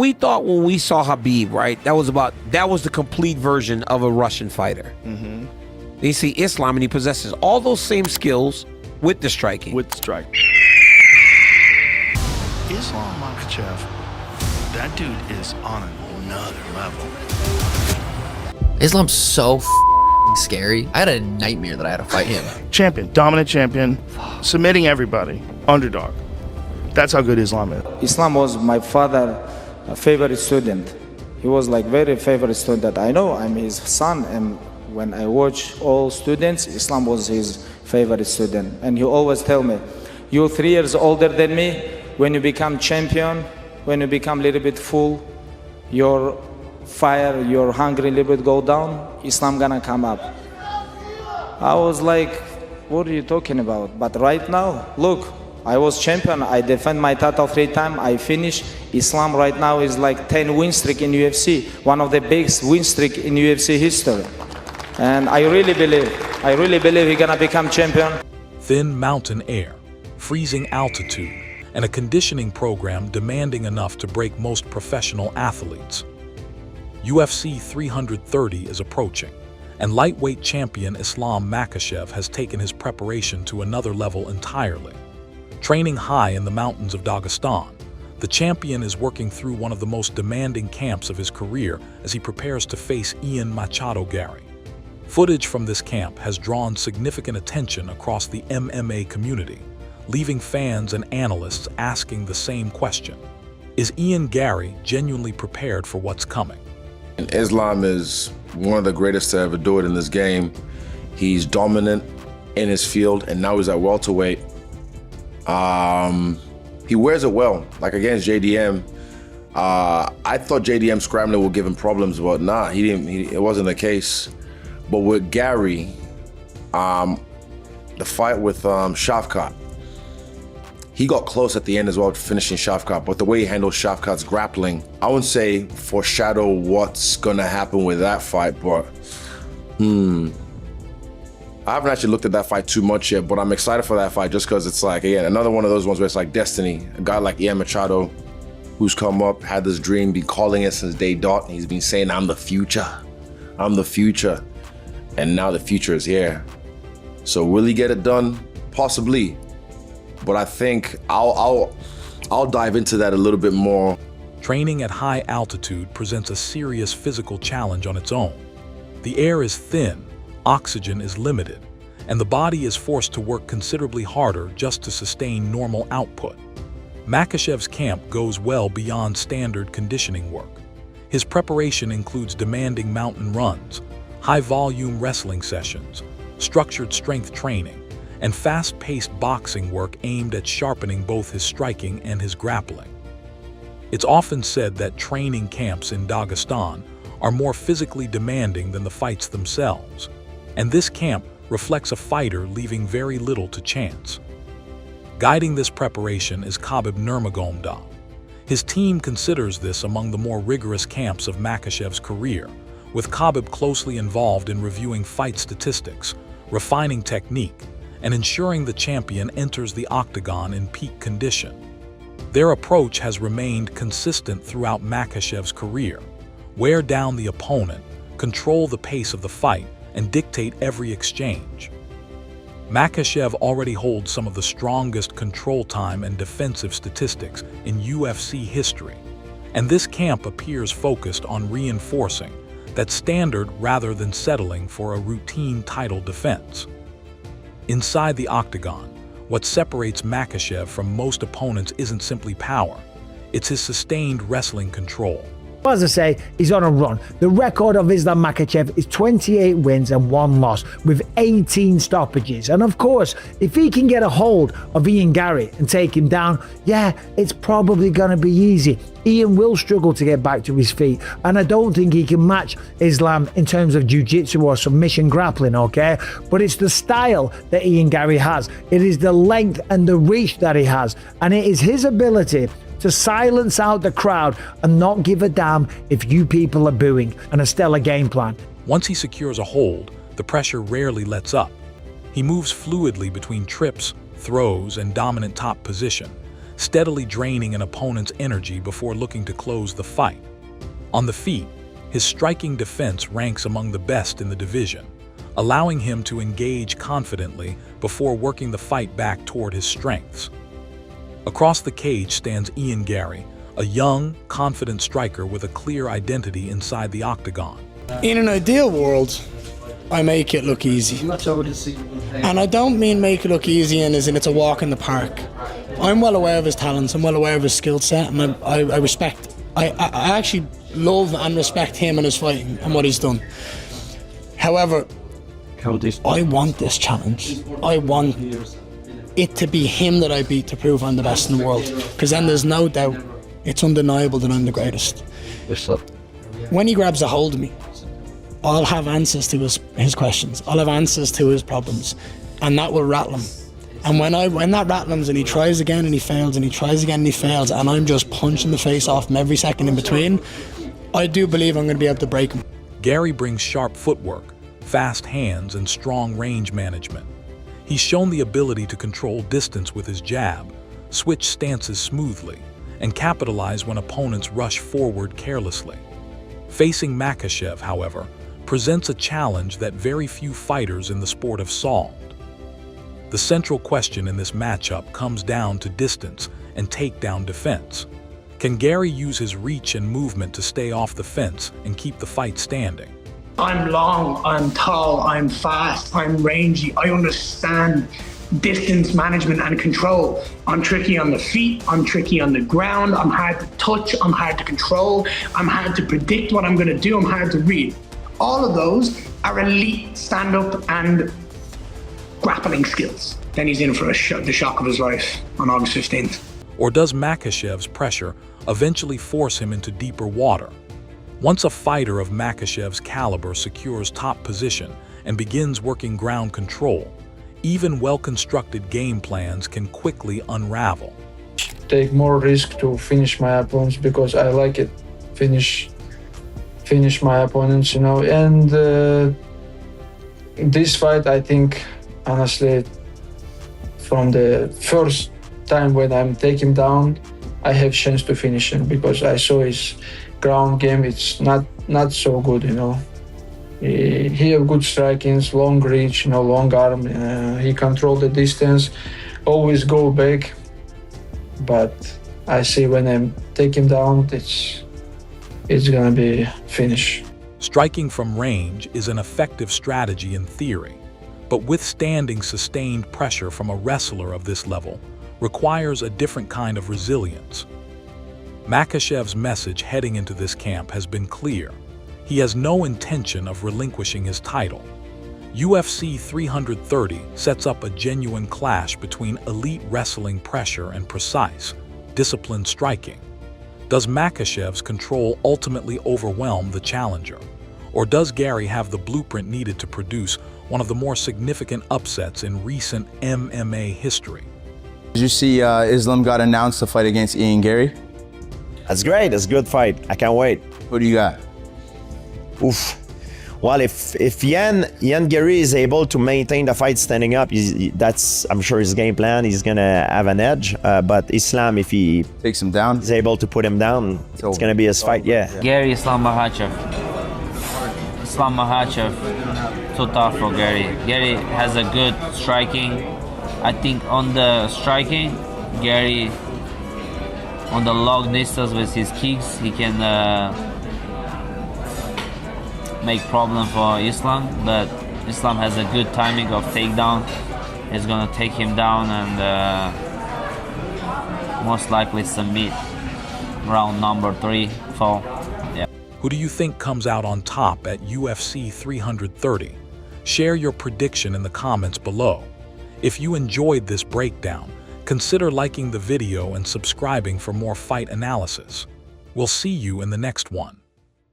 we thought when we saw Khabib, right? That was the complete version of a Russian fighter. Mm-hmm. You see Islam, and he possesses all those same skills with the striking. With the strike. Islam Makhachev, that dude is on another level. Islam's so scary. I had a nightmare that I had to fight him. Champion, dominant champion, submitting everybody, underdog. That's how good Islam is. Islam was my father's favorite student. He was like very favorite student. I know I'm his son, and when I watch all students, Islam was his favorite student. And he always tell me, you're 3 years older than me. When you become champion, when you become a little bit full, your fire, your hungry a little bit go down, Islam gonna come up. I was like, what are you talking about? But right now, look, I was champion. I defend my title 3 times. I finished. Islam right now is like 10 win streak in UFC. One of the biggest win streak in UFC history. And I really believe he's gonna become champion. Thin mountain air, freezing altitude, and a conditioning program demanding enough to break most professional athletes. UFC 330 is approaching, and lightweight champion Islam Makhachev has taken his preparation to another level entirely. Training high in the mountains of Dagestan, the champion is working through one of the most demanding camps of his career as he prepares to face Ian Machado Garry. Footage from this camp has drawn significant attention across the MMA community, leaving fans and analysts asking the same question. Is Ian Garry genuinely prepared for what's coming? Islam is one of the greatest to ever do it in this game. He's dominant in his field, and now he's at welterweight. He wears it well, like against JDM. I thought JDM scrambling would give him problems, but nah, it wasn't the case. But with Garry, the fight with Shavkat, he got close at the end as well to finishing Shavkat, but the way he handled Shavkat's grappling, I wouldn't say foreshadow what's gonna happen with that fight, but I haven't actually looked at that fight too much yet, but I'm excited for that fight just because it's like, again, another one of those ones where it's like destiny. A guy like Ian Machado, who's come up, had this dream, been calling it since day dot, and he's been saying, I'm the future. I'm the future. And now the future is here. So will he get it done? Possibly. But I think I'll dive into that a little bit more. Training at high altitude presents a serious physical challenge on its own. The air is thin, oxygen is limited, and the body is forced to work considerably harder just to sustain normal output. Makhachev's camp goes well beyond standard conditioning work. His preparation includes demanding mountain runs, high-volume wrestling sessions, structured strength training, and fast-paced boxing work aimed at sharpening both his striking and his grappling. It's often said that training camps in Dagestan are more physically demanding than the fights themselves, and this camp reflects a fighter leaving very little to chance. Guiding this preparation is Khabib Nurmagomedov. His team considers this among the more rigorous camps of Makhachev's career, with Khabib closely involved in reviewing fight statistics, refining technique, and ensuring the champion enters the octagon in peak condition. Their approach has remained consistent throughout Makhachev's career: wear down the opponent, control the pace of the fight, and dictate every exchange. Makhachev already holds some of the strongest control time and defensive statistics in UFC history, and this camp appears focused on reinforcing that standard rather than settling for a routine title defense. Inside the octagon, what separates Makhachev from most opponents isn't simply power, it's his sustained wrestling control. As I say, he's on a run. The record of Islam Makhachev is 28 wins and 1 loss with 18 stoppages. And of course, if he can get a hold of Ian Garry and take him down, yeah, it's probably going to be easy. Ian will struggle to get back to his feet, and I don't think he can match Islam in terms of jiu-jitsu or submission grappling, okay? But it's the style that Ian Garry has. It is the length and the reach that he has, and it is his ability to silence out the crowd and not give a damn if you people are booing, and a stellar game plan. Once he secures a hold, the pressure rarely lets up. He moves fluidly between trips, throws, and dominant top position, steadily draining an opponent's energy before looking to close the fight. On the feet, his striking defense ranks among the best in the division, allowing him to engage confidently before working the fight back toward his strengths. Across the cage stands Ian Garry, a young, confident striker with a clear identity inside the octagon. In an ideal world, I make it look easy. And I don't mean make it look easy as in it's a walk in the park. I'm well aware of his talents, I'm well aware of his skill set, and I respect, I actually love and respect him and his fighting and what he's done. However, I want this challenge. I want it to be him that I beat to prove I'm the best in the world. Because then there's no doubt, it's undeniable that I'm the greatest. When he grabs a hold of me, I'll have answers to his questions. I'll have answers to his problems. And that will rattle him. And when that rattles and he tries again and he fails and he tries again and he fails and I'm just punching the face off him every second in between, I do believe I'm going to be able to break him. Garry brings sharp footwork, fast hands, and strong range management. He's shown the ability to control distance with his jab, switch stances smoothly, and capitalize when opponents rush forward carelessly. Facing Makhachev, however, presents a challenge that very few fighters in the sport have solved. The central question in this matchup comes down to distance and takedown defense. Can Garry use his reach and movement to stay off the fence and keep the fight standing? I'm long, I'm tall, I'm fast, I'm rangy, I understand distance management and control. I'm tricky on the feet, I'm tricky on the ground, I'm hard to touch, I'm hard to control, I'm hard to predict what I'm going to do, I'm hard to read. All of those are elite stand-up and grappling skills. Then he's in for the shock of his life on August 15th. Or does Makhachev's pressure eventually force him into deeper water? Once a fighter of Makhachev's caliber secures top position and begins working ground control, even well-constructed game plans can quickly unravel. Take more risk to finish my opponents because I like it. Finish my opponents, And this fight, I think, honestly, from the first time when I'm taking him down, I have chance to finish him because I saw his ground game. It's not so good, He have good strikings, long reach, long arm. He control the distance, always go back. But I see when I take him down, it's gonna be finish. Striking from range is an effective strategy in theory, but withstanding sustained pressure from a wrestler of this level requires a different kind of resilience. Makhachev's message heading into this camp has been clear. He has no intention of relinquishing his title. UFC 330 sets up a genuine clash between elite wrestling pressure and precise, disciplined striking. Does Makhachev's control ultimately overwhelm the challenger? Or does Garry have the blueprint needed to produce one of the more significant upsets in recent MMA history? Did you see Islam got announced to fight against Ian Garry? That's great. That's a good fight. I can't wait. Who do you got? Oof. Well, if Ian Garry is able to maintain the fight standing up, that's, I'm sure, his game plan. He's gonna have an edge. But Islam, if he takes him down, he's able to put him down, it's gonna be his fight. Yeah. Garry, Islam Makhachev. Islam Makhachev, too tough for Garry. Garry has a good striking. I think on the striking, Garry, on the long distance with his kicks, he can make problem for Islam, but Islam has a good timing of takedown. He's gonna take him down and most likely submit round number 3, 4. Yeah. Who do you think comes out on top at UFC 330? Share your prediction in the comments below. If you enjoyed this breakdown, consider liking the video and subscribing for more fight analysis. We'll see you in the next one.